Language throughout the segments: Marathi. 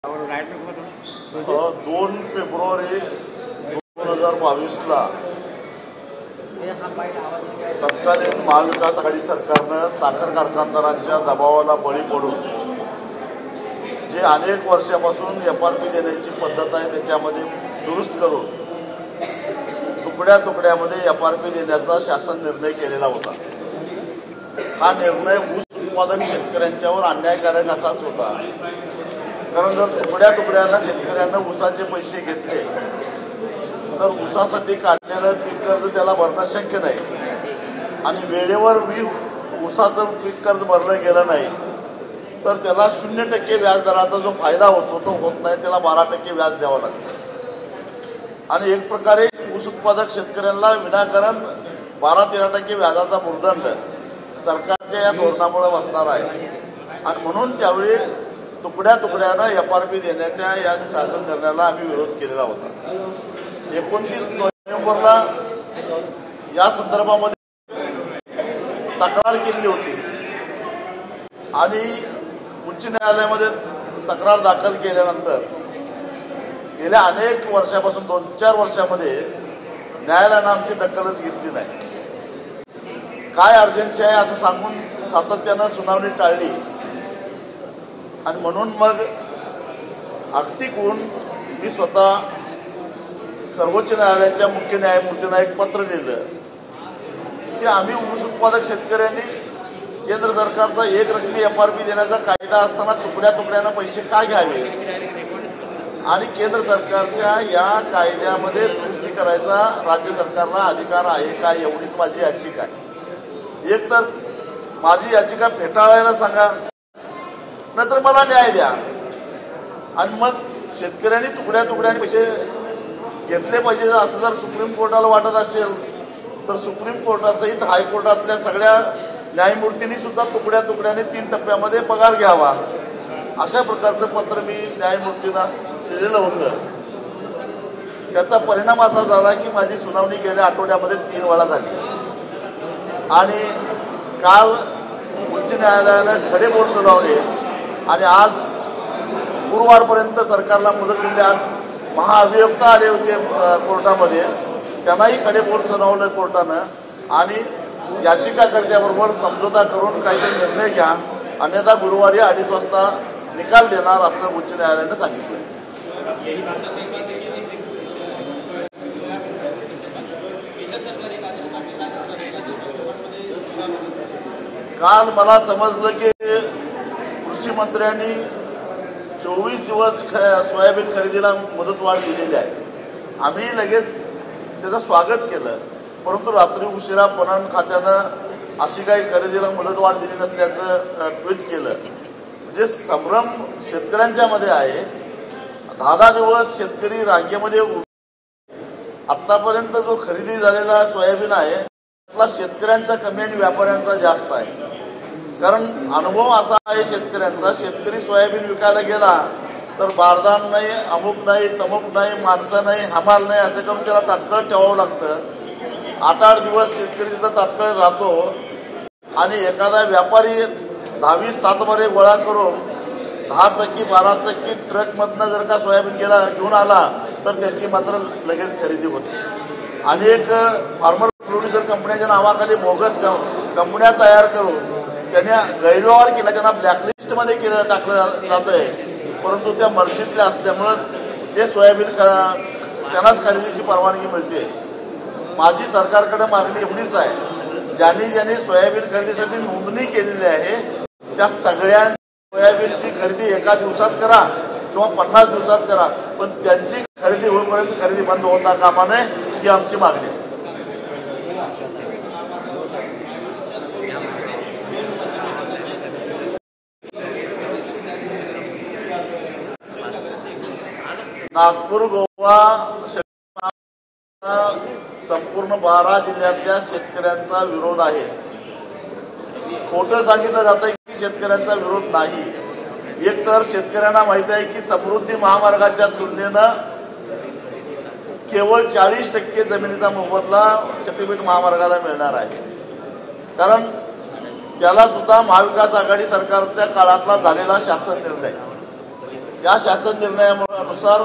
2 फेब्रुवारी 2022ला तत्कालीन महाविकास आघाडी सरकारनं साखर कारखानदारांच्या दबावाला बळी पडून जे अनेक वर्षापासून FRP देण्याची पद्धत आहे त्याच्यामध्ये दुरुस्त करून तुकड्या तुकड्यामध्ये FRP देण्याचा शासन निर्णय केलेला होता। हा निर्णय ऊस उत्पादक शेतकऱ्यांच्यावर अन्यायकारक असाच होता, कारण जर तुकड्या तुकड्यांना शेतकऱ्यांना ऊसाचे पैसे घेतले तर ऊसासाठी काढलेलं पीक कर्ज त्याला भरणं शक्य नाही आणि वेळेवर ऊसाचं पीक कर्ज भरलं गेलं नाही तर त्याला 0% व्याजदराचा जो फायदा होतो तो होत नाही, त्याला 12% व्याज द्यावं लागतं आणि एक प्रकारे ऊस उत्पादक शेतकऱ्यांना विनाकारण 12-13% व्याजाचा भुर्दंड सरकारच्या या धोरणामुळे बसणार आहे आणि म्हणून त्यावेळी तुकड्या तुकड्यानं FRP देण्याच्या या शासन निर्णयाला आम्ही विरोध केलेला होता। 29 नोव्हेंबरला या संदर्भामध्ये तक्रार केली होती आणि उच्च न्यायालयामध्ये तक्रार दाखल केल्यानंतर गेल्या अनेक वर्षापासून 2-4 वर्षामध्ये न्यायालयानं आमची दखलच घेतली नाही। काय अर्जन्सी आहे असं सांगून सातत्यानं सुनावणी टाळली आणि म्हणून मग आर्थिक होऊन मी स्वतः सर्वोच्च न्यायालयाच्या मुख्य न्यायमूर्तींना एक पत्र लिहिलं की आम्ही ऊस उत्पादक शेतकऱ्यांनी केंद्र सरकारचा एक रकमी FRP देण्याचा कायदा असताना तुकड्या तुकड्यानं पैसे का घ्यावे आणि केंद्र सरकारच्या या कायद्यामध्ये दुरुस्ती करायचा राज्य सरकारला अधिकार आहे का, एवढीच माझी याचिका आहे। एक तर माझी याचिका फेटाळायला सांगा, नंतर मला न्याय द्या आणि मग शेतकऱ्यांनी तुकड्या तुकड्याने पैसे घेतले पाहिजे असं जर सुप्रीम कोर्टाला वाटत असेल तर सुप्रीम कोर्टासहित हायकोर्टातल्या सगळ्या न्यायमूर्तींनी सुद्धा तुकड्या तुकड्याने 3 टप्प्यामध्ये पगार घ्यावा अशा प्रकारचं पत्र मी न्यायमूर्तींना दिलेलं होतं। त्याचा परिणाम असा झाला की माझी सुनावणी गेल्या आठवड्यामध्ये 3 वेळा झाली आणि काल उच्च न्यायालयानं खडेबोल सुनावले आणि आज गुरुवारपर्यंत सरकारला मुदत दिली। आज महाअभियोक्त आले होते कोर्टामध्ये, त्यांनाही खडेबोल सुनावलं कोर्टानं आणि याचिकाकर्त्याबरोबर समझोता करून काहीतरी निर्णय घ्या, अन्यथा गुरुवारी 2:30 वाजता निकाल देणार असं उच्च न्यायालयानं सांगितलं। काल मला समजलं की कृषी मंत्र्यांनी 24 दिवस सोयाबीन खरेदीला मुदतवाढ दिलेली आहे। आम्ही लगेच त्याचं स्वागत केलं, परंतु रात्री उशिरा पणन खात्यानं अशी काही खरेदीला मुदतवाढ दिली नसल्याचं ट्विट केलं। म्हणजे संभ्रम शेतकऱ्यांच्या मध्ये आहे। 10 दिवस शेतकरी रांगेमध्ये आतापर्यंत जो खरेदी झालेला सोयाबीन आहे त्यातला शेतकऱ्यांचा कमी आणि व्यापाऱ्यांचा जास्त आहे, कारण अनुभव असा आहे शेतकऱ्यांचा, शेतकरी सोयाबीन विकायला गेला तर बारदान नाही, अमुक नाही, तमुक नाही, माणसं नाही, हमाल नाही असं करून त्याला तात्काळ ठेवावं लागतं। 8-8 दिवस शेतकरी तिथं तात्काळ राहतो आणि एखादा व्यापारी 10-20 सातबारे गोळा करून 10 चाकी 12 चाकी ट्रकमधनं जर का सोयाबीन घेऊन आला तर त्याची मात्र लगेच खरेदी होते। अनेक फार्मर प्रोड्युसर कंपन्यांच्या नावाखाली बोगस कंपन्या तयार करून त्यांनी गैरव्यवहार केला, त्यांना ब्लॅकलिस्टमध्ये टाकलं जातं आहे, परंतु त्या मर्जीतले असल्यामुळं ते सोयाबीन त्यांनाच खरेदीची परवानगी मिळते। माझी सरकारकडे मागणी एवढीच आहे, ज्यांनी सोयाबीन खरेदीसाठी नोंदणी केलेली आहे त्या सगळ्या सोयाबीनची खरेदी एका दिवसात करा किंवा 50 दिवसात करा, पण त्यांची खरेदी होईपर्यंत खरेदी बंद होता कामा नये ही आमची मागणी आहे। नागपूर गोवा संपूर्ण 12 जिल्ह्यातल्या शेतकऱ्यांचा विरोध आहे। खोटं सांगितलं जातं की शेतकऱ्यांचा विरोध नाही। एक तर शेतकऱ्यांना माहिती आहे की समृद्धी महामार्गाच्या तुलनेनं केवळ 40% जमिनीचा मोबदला शक्तीपीठ महामार्गाला मिळणार आहे, कारण त्याला सुद्धा महाविकास आघाडी सरकारच्या काळातला झालेला शासन निर्णय या शासन निर्णयानुसार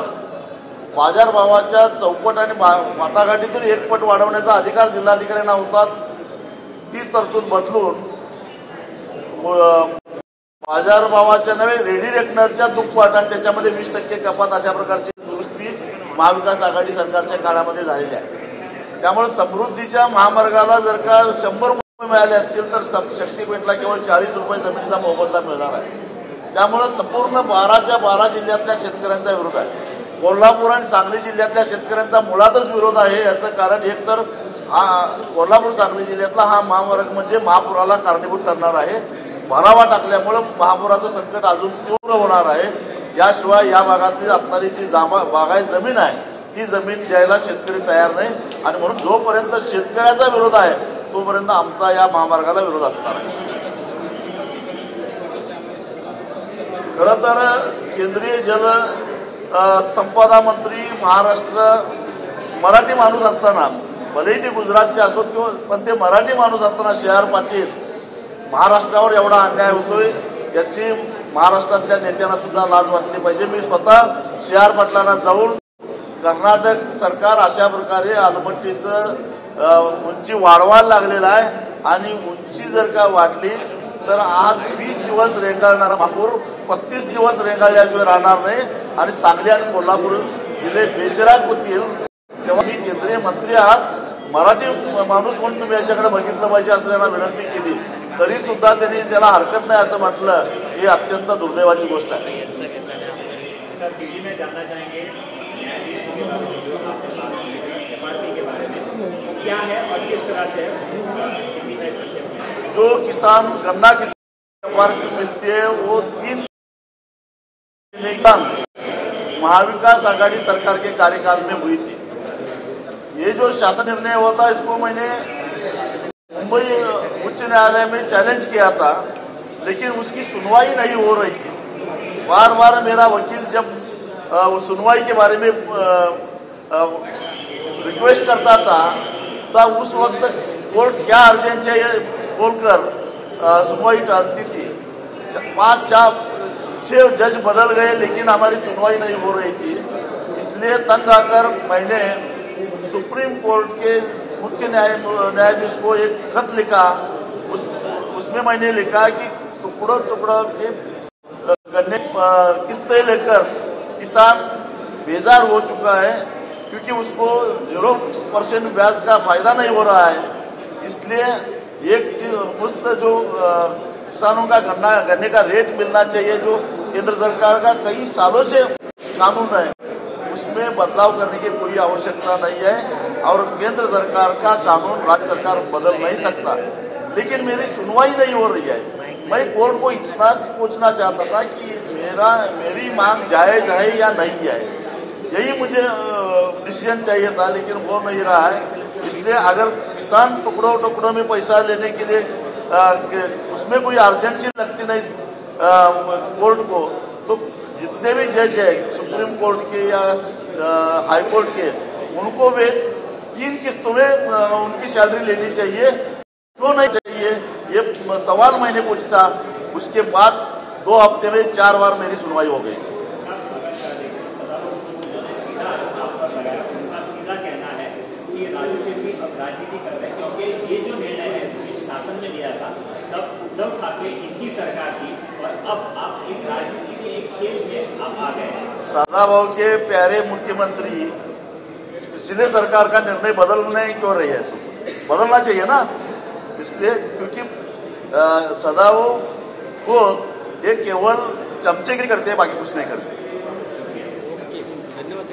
बाजारभावाच्या चौपट आणि वाटाघाटीतून एक पट वाढवण्याचा अधिकार जिल्हाधिकाऱ्यांना होता। ती तरतूद बदलून बाजारभावाच्या नव्हे रेडी रेकनरच्या दुप्पट आणि त्याच्यामध्ये 20% कपात अशा प्रकारची दुरुस्ती महाविकास आघाडी सरकारच्या काळामध्ये झालेली आहे। त्यामुळे समृद्धीच्या महामार्गाला जर का 100 रुपये मिळाले असतील तर शक्तीपेठला केवळ 40 रुपये जमिनीचा मोबदला मिळणार आहे। त्यामुळे संपूर्ण 12च्या 12 जिल्ह्यातल्या शेतकऱ्यांचा विरोध आहे। कोल्हापूर आणि सांगली जिल्ह्यातल्या शेतकऱ्यांचा मुळातच विरोध आहे। याचं कारण एकतर हा कोल्हापूर सांगली जिल्ह्यातला हा महामार्ग म्हणजे महापुराला कारणीभूत ठरणार आहे। भरावा टाकल्यामुळे महापुराचं संकट अजून तीव्र होणार आहे। याशिवाय या भागातली असणारी जी बागायत जमीन आहे ती जमीन द्यायला शेतकरी तयार नाही आणि म्हणून जोपर्यंत शेतकऱ्याचा विरोध आहे तोपर्यंत आमचा या महामार्गाला विरोध असणार आहे। खरं तर केंद्रीय जल संपदा मंत्री महाराष्ट्र मराठी माणूस असताना भलेही ते गुजरातचे असोत किंवा पण ते मराठी माणूस असताना सी.आर. पाटील महाराष्ट्रावर एवढा अन्याय होतोय याची महाराष्ट्रातल्या नेत्यांना सुद्धा लाज वाटली पाहिजे। मी स्वतः सी.आर. पाटलांना जाऊन कर्नाटक सरकार अशा प्रकारे आलमट्टीचं उंची वाढवायला लागलेलं आहे आणि उंची जर का वाढली तर आज 20 दिवस रेंगाळणारा महापूर 35 दिवस रेंगाळल्याशिवाय राहणार नाही आणि सांगली आणि कोल्हापूर जिल्हे बेचिराग होतील। तेव्हा मी केंद्रीय मंत्री आहात मराठी माणूस म्हणून तुम्ही याच्याकडे बघितलं पाहिजे असं त्यांना विनंती केली तरी सुद्धा त्यांनी त्याला हरकत नाही असं म्हटलं ही अत्यंत दुर्दैवाची गोष्ट आहे। जो किसान गन्ना किसान एफआरपी मिलती है वो 3 महाविकास आघाड़ी सरकार के कार्यकाल में हुई थी। ये जो शासन निर्णय हुआ था इसको मैंने मुंबई उच्च न्यायालय में चैलेंज किया था लेकिन उसकी सुनवाई नहीं हो रही थी। बार बार मेरा वकील जब सुनवाई के बारे में रिक्वेस्ट करता था तो उस वक्त कोर्ट क्या अर्जेंट है बोलकर सुनवाई टालती थी। 5-6 जज बदल गए लेकिन हमारी सुनवाई नहीं हो रही थी। इसलिए तंग आकर मैंने सुप्रीम कोर्ट के मुख्य न्यायाधीश को एक खत लिखा। उसमें मैंने लिखा कि टुकड़ों के गन्ने किस्तें लेकर किसान बेजार हो चुका है क्योंकि उसको 0% ब्याज का फायदा नहीं हो रहा है। इसलिए एक मुफ्त जो किसानों का गन्ने का रेट मिलना चाहिए जो केंद्र सरकार का कई सालों से कानून है उसमें बदलाव करने की कोई आवश्यकता नहीं है और केंद्र सरकार का कानून राज्य सरकार बदल नहीं सकता। लेकिन मेरी सुनवाई नहीं हो रही है। मैं कोर्ट को इतना पूछना चाहता था कि मेरी मांग जायज़ है या नहीं है, यही मुझे डिसीजन चाहिए था लेकिन वो नहीं रहा है। इसलिए अगर किसान टुकड़ों में पैसा लेने के लिए उसमें कोई अर्जेंसी लगती नहीं कोर्ट को तो जितने भी जज है सुप्रीम कोर्ट के या हाई कोर्ट के उनको वे 3 किस्तों में उनकी सैलरी लेनी चाहिए। क्यों नहीं चाहिए ये सवाल मैंने पूछा। उसके बाद 2 हफ्ते में 4 बार मेरी सुनवाई हो गई। राजनीति कर रहे हैं क्योंकि ये जो निर्णय है इस शासन में लिया था तब उद्धव ठाकरे इनकी सरकार थी और अब आप एक राजनीति के एक खेल में आप आ गए। सदाभाऊ के प्यारे मुख्यमंत्री पिछले सरकार का निर्णय बदलने क्यों रही है? तो बदलना चाहिए ना। इसलिए क्योंकि सदाभाऊ को ये केवल चमचेगिरी करते हैं बाकी कुछ नहीं करते। धन्यवाद।